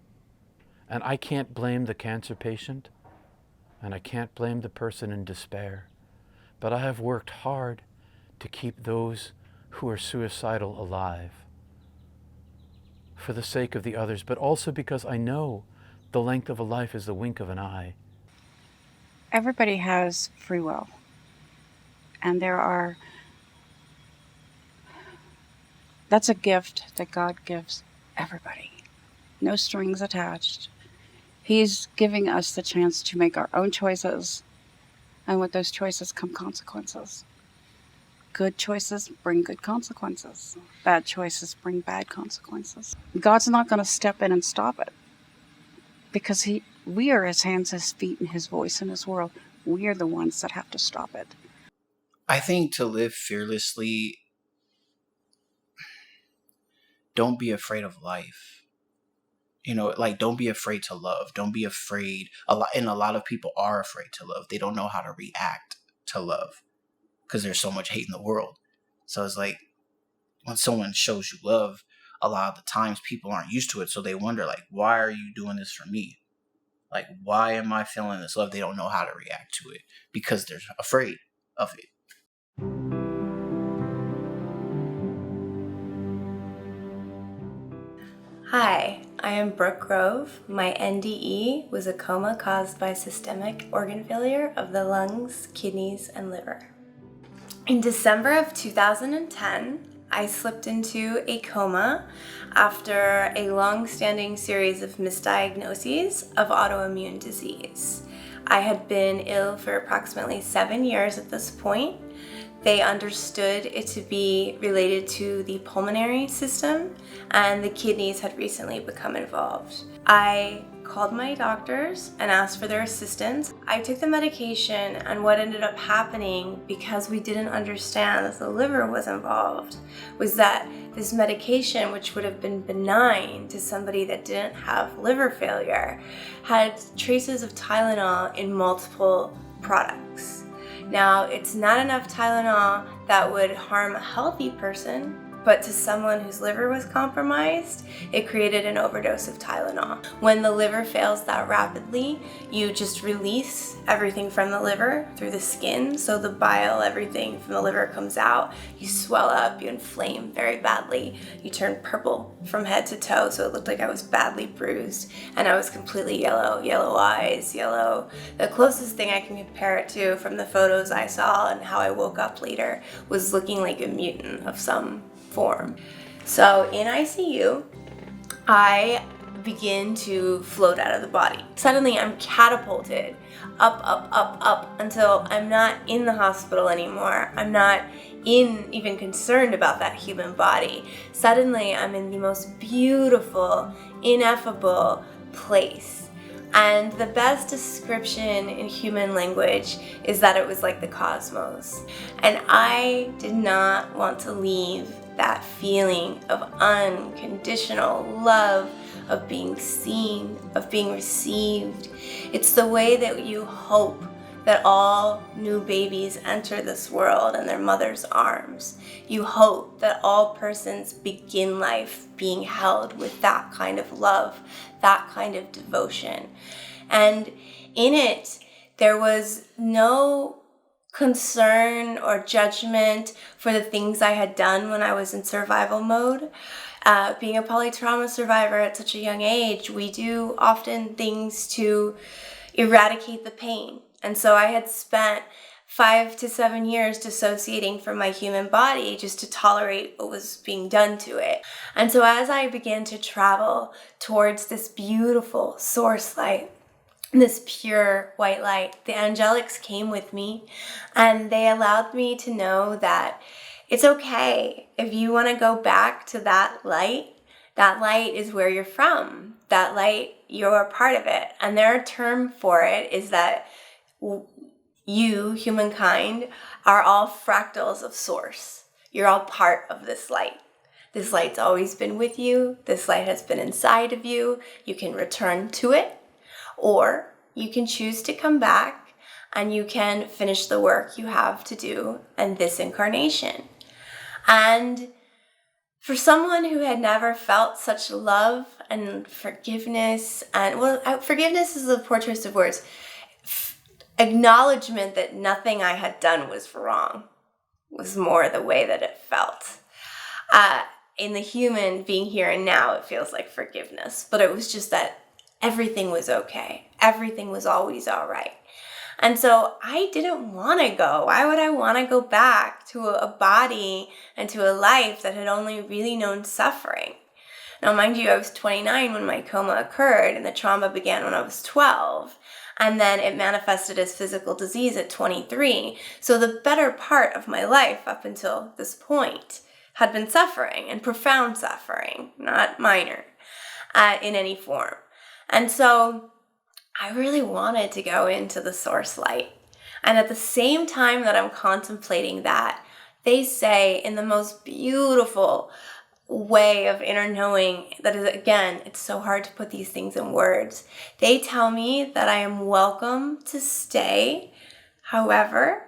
And I can't blame the cancer patient, and I can't blame the person in despair. But I have worked hard to keep those who are suicidal alive, for the sake of the others, but also because I know the length of a life is the wink of an eye. Everybody has free will. And that's a gift that God gives everybody. No strings attached. He's giving us the chance to make our own choices And with those choices come consequences. Good choices bring good consequences. Bad choices bring bad consequences. God's not going to step in and stop it, because we are his hands, his feet, and his voice in this world. We are the ones that have to stop it. I think to live fearlessly, don't be afraid of life. Like, don't be afraid to love. Don't be afraid. And a lot of people are afraid to love. They don't know how to react to love because there's so much hate in the world. So it's like, when someone shows you love, a lot of the times people aren't used to it. So they wonder, like, why are you doing this for me? Like, why am I feeling this love? They don't know how to react to it because they're afraid of it. Hi, I am Brooke Grove. My NDE was a coma caused by systemic organ failure of the lungs, kidneys, and liver. In December of 2010, I slipped into a coma after a long-standing series of misdiagnoses of autoimmune disease. I had been ill for approximately 7 years at this point. They understood it to be related to the pulmonary system, and the kidneys had recently become involved. I called my doctors and asked for their assistance. I took the medication, and what ended up happening, because we didn't understand that the liver was involved, was that this medication, which would have been benign to somebody that didn't have liver failure, had traces of Tylenol in multiple products. Now, it's not enough Tylenol that would harm a healthy person, but to someone whose liver was compromised, it created an overdose of Tylenol. When the liver fails that rapidly, you just release everything from the liver through the skin, so the bile, everything from the liver comes out. You swell up, you inflame very badly. You turn purple from head to toe, so it looked like I was badly bruised, and I was completely yellow eyes, yellow. The closest thing I can compare it to from the photos I saw and how I woke up later was looking like a mutant of some form. So in ICU, I begin to float out of the body. Suddenly I'm catapulted up until I'm not in the hospital anymore. I'm not even concerned about that human body. Suddenly I'm in the most beautiful, ineffable place. And the best description in human language is that it was like the cosmos. And I did not want to leave that feeling of unconditional love, of being seen, of being received. It's the way that you hope that all new babies enter this world in their mother's arms. You hope that all persons begin life being held with that kind of love, that kind of devotion. And in it, there was no concern or judgment for the things I had done when I was in survival mode. Being a polytrauma survivor at such a young age, we do often things to eradicate the pain. And so I had spent 5 to 7 years dissociating from my human body just to tolerate what was being done to it. And so as I began to travel towards this beautiful source light, this pure white light, the angelics came with me, and they allowed me to know that it's okay if you want to go back to that light. That light is where you're from. That light, you're a part of it. And their term for it is that you, humankind, are all fractals of source. You're all part of this light. This light's always been with you. This light has been inside of you. You can return to it, or you can choose to come back and you can finish the work you have to do in this incarnation. And for someone who had never felt such love and forgiveness, and forgiveness is a poor choice of words, acknowledgement that nothing I had done was wrong was more the way that it felt. In the human being here and now, it feels like forgiveness, but it was just that everything was okay. Everything was always all right. And so I didn't want to go. Why would I want to go back to a body and to a life that had only really known suffering? Now, mind you, I was 29 when my coma occurred, and the trauma began when I was 12. And then it manifested as physical disease at 23. So the better part of my life up until this point had been suffering, and profound suffering, not minor, in any form. And so I really wanted to go into the source light. And at the same time that I'm contemplating that, they say in the most beautiful way of inner knowing that is, again, it's so hard to put these things in words. They tell me that I am welcome to stay. However,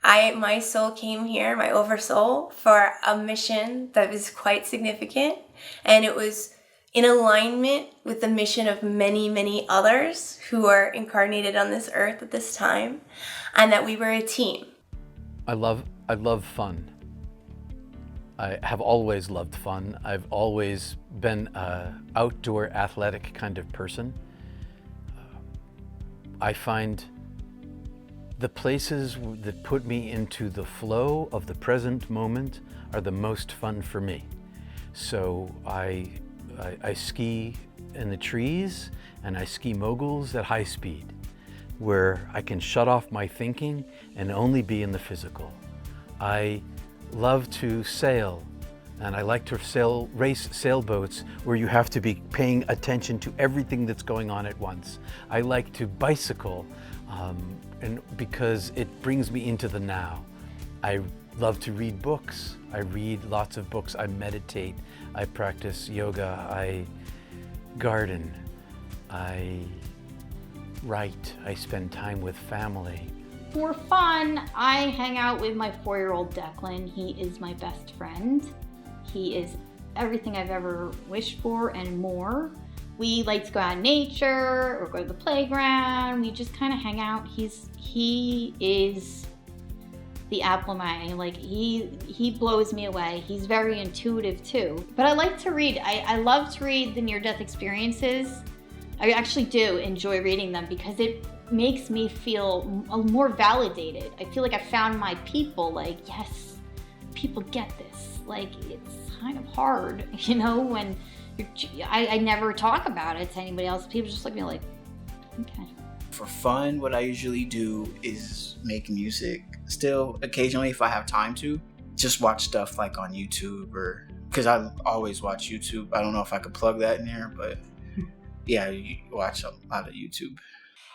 my soul came here, my oversoul, for a mission that was quite significant, and it was in alignment with the mission of many, many others who are incarnated on this earth at this time, and that we were a team. I love fun. I have always loved fun. I've always been an outdoor athletic kind of person. I find the places that put me into the flow of the present moment are the most fun for me. So I ski in the trees, and I ski moguls at high speed, where I can shut off my thinking and only be in the physical. I love to sail, and I like to race sailboats where you have to be paying attention to everything that's going on at once. I like to bicycle, and because it brings me into the now. I love to read books. I read lots of books. I meditate. I practice yoga. I garden. I write. I spend time with family. For fun, I hang out with my 4-year-old Declan. He is my best friend. He is everything I've ever wished for and more. We like to go out in nature or go to the playground. We just kind of hang out. He is the apple of my eye. Like he blows me away. He's very intuitive too. But I like to read. I love to read the near-death experiences. I actually do enjoy reading them because it makes me feel more validated. I feel like I found my people. Like, yes, people get this. Like, it's kind of hard, you know, when I never talk about it to anybody else. People just look at me like, okay. For fun, what I usually do is make music. Still, occasionally, if I have time to, just watch stuff like on YouTube, or because I always watch YouTube. I don't know if I could plug that in there, but yeah, you watch a lot of YouTube.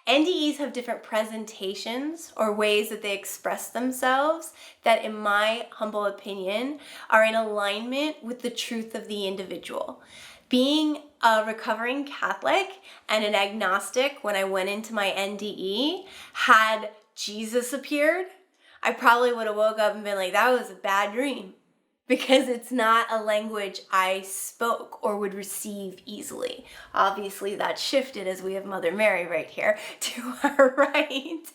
NDEs have different presentations or ways that they express themselves that, in my humble opinion, are in alignment with the truth of the individual. Being a recovering Catholic and an agnostic when I went into my NDE, had Jesus appeared, I probably would have woke up and been like, that was a bad dream. Because it's not a language I spoke or would receive easily. Obviously, that shifted as we have Mother Mary right here to our right.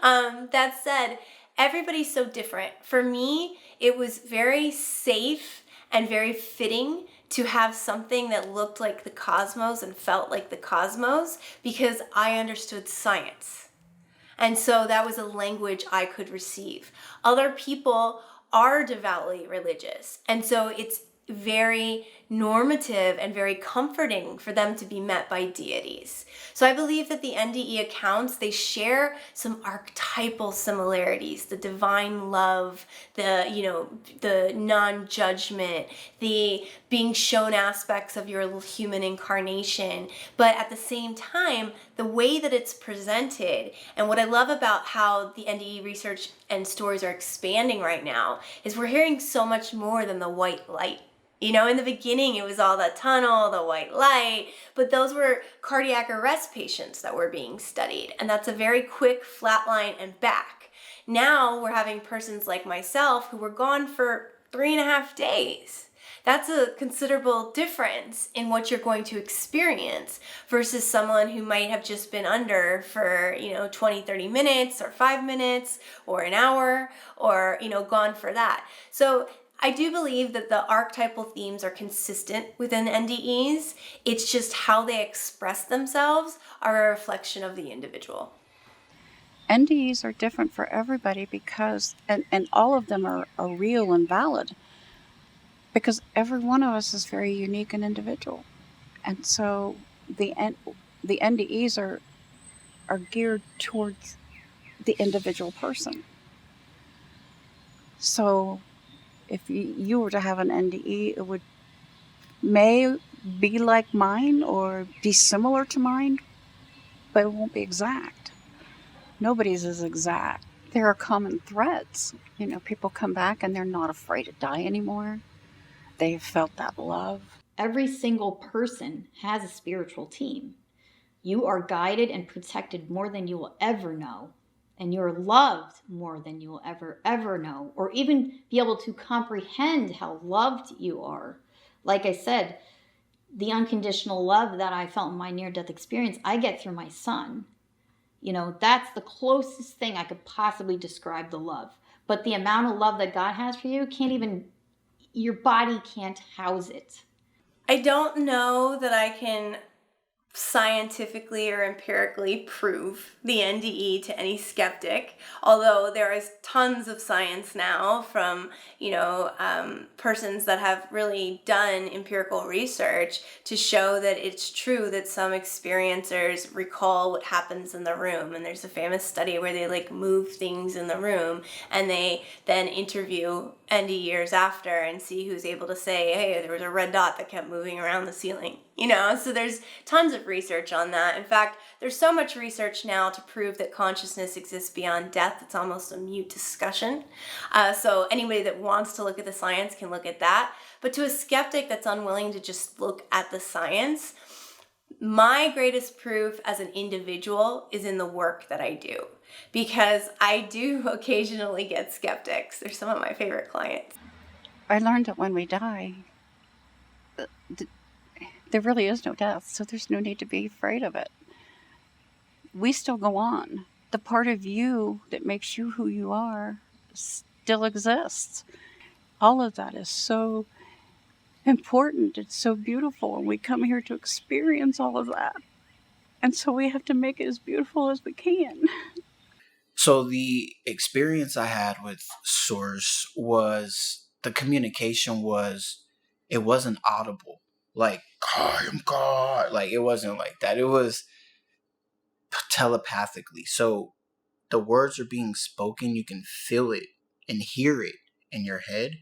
That said, everybody's so different. For me, it was very safe and very fitting to have something that looked like the cosmos and felt like the cosmos because I understood science. And so that was a language I could receive. Other people are devoutly religious. And so it's very normative and very comforting for them to be met by deities. So I believe that the NDE accounts, they share some archetypal similarities, the divine love, the non-judgment, the being shown aspects of your human incarnation. But at the same time, the way that it's presented, and what I love about how the NDE research and stories are expanding right now, is we're hearing so much more than the white light. You know, in the beginning, it was all the tunnel, the white light, but those were cardiac arrest patients that were being studied. And that's a very quick flat line and back. Now we're having persons like myself who were gone for 3.5 days. That's a considerable difference in what you're going to experience versus someone who might have just been under for, 20, 30 minutes or 5 minutes or an hour or, gone for that. So I do believe that the archetypal themes are consistent within NDEs. It's just how they express themselves are a reflection of the individual. NDEs are different for everybody because, and all of them are real and valid, because every one of us is very unique and individual. And so the NDEs are are geared towards the individual person. So if you were to have an NDE, it may be like mine or be similar to mine, but it won't be exact. Nobody's is exact. There are common threads. People come back and they're not afraid to die anymore. They've felt that love. Every single person has a spiritual team. You are guided and protected more than you will ever know. And you're loved more than you will ever know, or even be able to comprehend how loved you are. Like I said, the unconditional love that I felt in my near-death experience, I get through my son. That's the closest thing I could possibly describe the love. But the amount of love that God has for you your body can't house it. I don't know that I can scientifically or empirically prove the NDE to any skeptic, although there is tons of science now from persons that have really done empirical research to show that it's true that some experiencers recall what happens in the room. And there's a famous study where they move things in the room, and they then interview NDErs after and see who's able to say, hey, there was a red dot that kept moving around the ceiling. So there's tons of research on that. In fact, there's so much research now to prove that consciousness exists beyond death. It's almost a mute discussion. So anybody that wants to look at the science can look at that. But to a skeptic that's unwilling to just look at the science, my greatest proof as an individual is in the work that I do. Because I do occasionally get skeptics. They're some of my favorite clients. I learned that when we die, there really is no death, so there's no need to be afraid of it. We still go on. The part of you that makes you who you are still exists. All of that is so important. It's so beautiful, and we come here to experience all of that. And so we have to make it as beautiful as we can. So the experience I had with Source was the communication it wasn't audible. Like, I am God. Like, it wasn't like that. It was telepathically. So the words are being spoken. You can feel it and hear it in your head.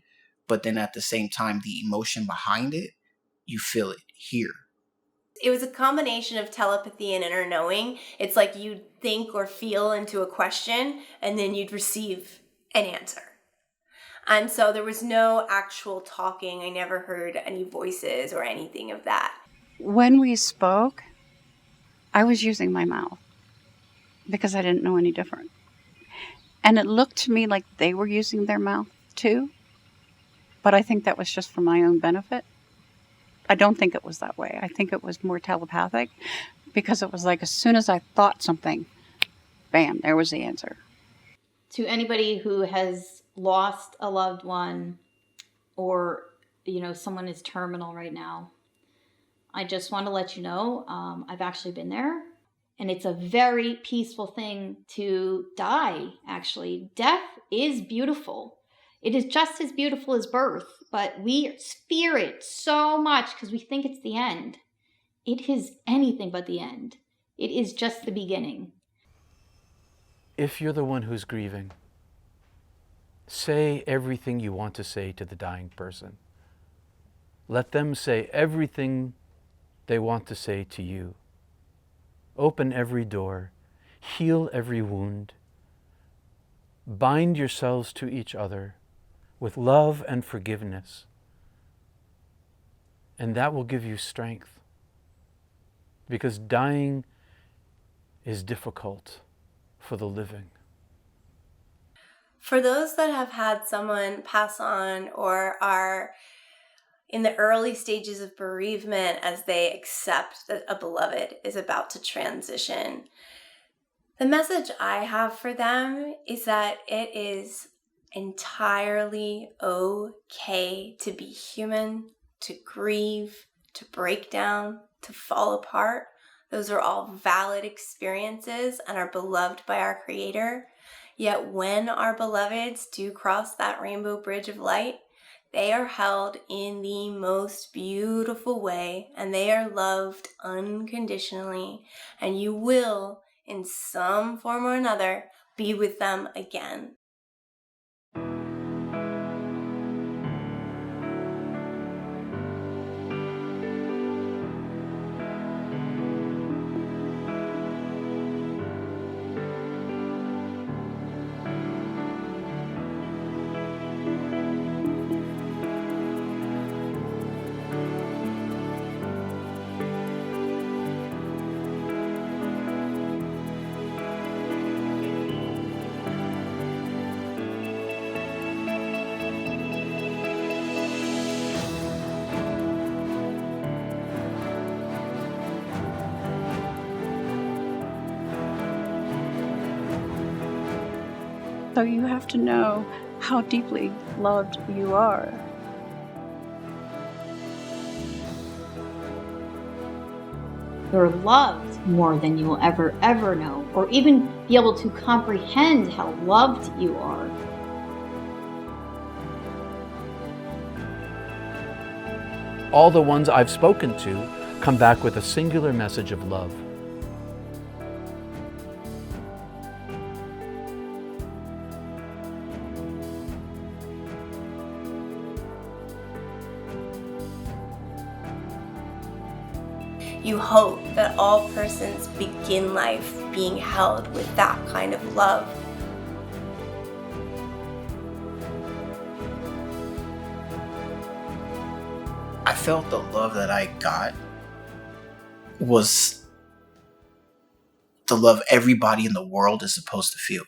But then at the same time, the emotion behind it, you feel it here. It was a combination of telepathy and inner knowing. It's like you'd think or feel into a question, and then you'd receive an answer. And so there was no actual talking. I never heard any voices or anything of that. When we spoke, I was using my mouth because I didn't know any different. And it looked to me like they were using their mouth too, but I think that was just for my own benefit. I don't think it was that way. I think it was more telepathic because it was like as soon as I thought something, bam, there was the answer. To anybody who has lost a loved one or, someone is terminal right now, I just want to let you know, I've actually been there, and it's a very peaceful thing to die, actually. Death is beautiful. It is just as beautiful as birth, but we fear it so much because we think it's the end. It is anything but the end. It is just the beginning. If you're the one who's grieving, say everything you want to say to the dying person. Let them say everything they want to say to you. Open every door, heal every wound. Bind yourselves to each other with love and forgiveness, and that will give you strength, because dying is difficult for the living. For those that have had someone pass on or are in the early stages of bereavement as they accept that a beloved is about to transition, the message I have for them is that it is entirely okay to be human, to grieve, to break down, to fall apart. Those are all valid experiences and are beloved by our Creator. Yet when our beloveds do cross that rainbow bridge of light, they are held in the most beautiful way, and they are loved unconditionally, and you will in some form or another, be with them again. So you have to know how deeply loved you are. You're loved more than you will ever know, or even be able to comprehend how loved you are. All the ones I've spoken to come back with a singular message of love. You hope that all persons begin life being held with that kind of love. I felt the love that I got was the love everybody in the world is supposed to feel.